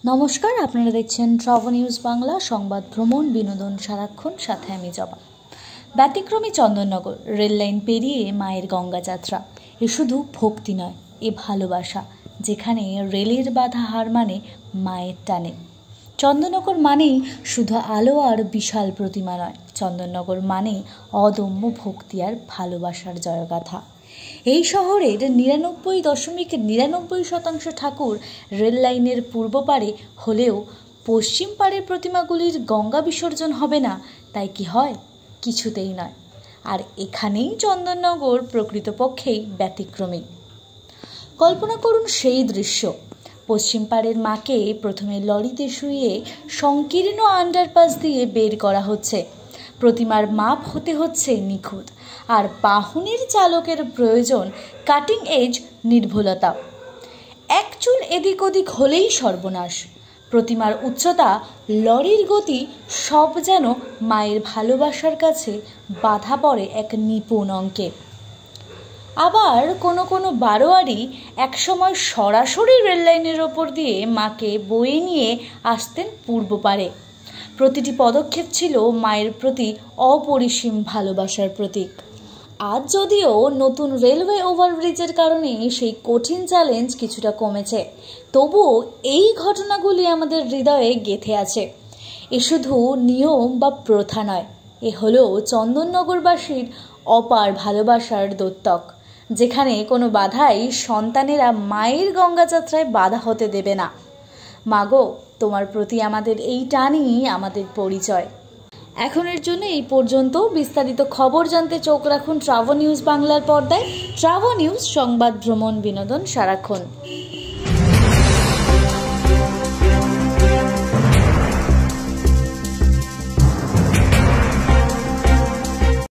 নমস্কার, আপনারা দেখছেন ট্রাভেল নিউজ বাংলা। সংবাদ, ভ্রমণ, বিনোদন সারাক্ষণ, সাথে আমি জবা। ব্যতিক্রমী চন্দননগর রেললাইন পেরিয়ে মায়ের গঙ্গা যাত্রা। এ শুধু ভক্তি নয়, এ ভালোবাসা, যেখানে রেলের বাধা হার মানে মায়ের টানে। চন্দননগর মানেই শুধু আলো আর বিশাল প্রতিমা নয়, চন্দননগর মানেই অদম্য ভক্তি আর ভালোবাসার জয়গাথা। এই শহরের 99.99% ঠাকুর রেল লাইনের পূর্ব পারে হলেও পশ্চিম পাড়ের প্রতিমাগুলির গঙ্গা বিসর্জন হবে না, তাই কি হয়? কিছুতেই নয়। আর এখানেই চন্দননগর প্রকৃতপক্ষেই ব্যতিক্রমী। কল্পনা করুন সেই দৃশ্য। পশ্চিম পাড়ের মাকে প্রথমে লরিতে শুইয়ে সংকীর্ণ আন্ডারপাস দিয়ে বের করা হচ্ছে। প্রতিমার মাপ হতে হচ্ছে নিখুঁত, আর বাহনের চালকের প্রয়োজন কাটিং এজ নির্ভুলতা। এক চুল এদিক ওদিক হলেই সর্বনাশ। প্রতিমার উচ্চতা, লরির গতি, সব যেন মায়ের ভালোবাসার কাছে বাধা পড়ে এক নিপুণ অঙ্কে। আবার কোনো কোনো বারোয়ারি একসময় সরাসরি রেললাইনের ওপর দিয়ে মাকে বয়ে নিয়ে আসতেন পূর্ব পারে। প্রতিটি পদক্ষেপ ছিল মায়ের প্রতি অপরিসীম ভালোবাসার প্রতীক। আজ যদিও নতুন রেলওয়ে ওভারব্রিজের কারণে সেই কঠিন চ্যালেঞ্জ কিছুটা কমেছে, তবুও এই ঘটনাগুলি আমাদের হৃদয়ে গেঁথে আছে। এ শুধু নিয়ম বা প্রথা নয়, এ হলো চন্দননগরবাসীর অপার ভালোবাসার দ্যোতক, যেখানে কোনো বাধাই সন্তানেরা মায়ের গঙ্গাযাত্রায় বাধা হতে দেবে না। মাগো, তোমার প্রতি আমাদের এই টানই আমাদের পরিচয়। এখনের জন্য এই পর্যন্ত। বিস্তারিত খবর জানতে চোখ রাখুন ট্রাভেল নিউজ বাংলার পর্দায়। ট্রাভেল নিউজ, সংবাদ, ভ্রমণ, বিনোদন সারাক্ষণ।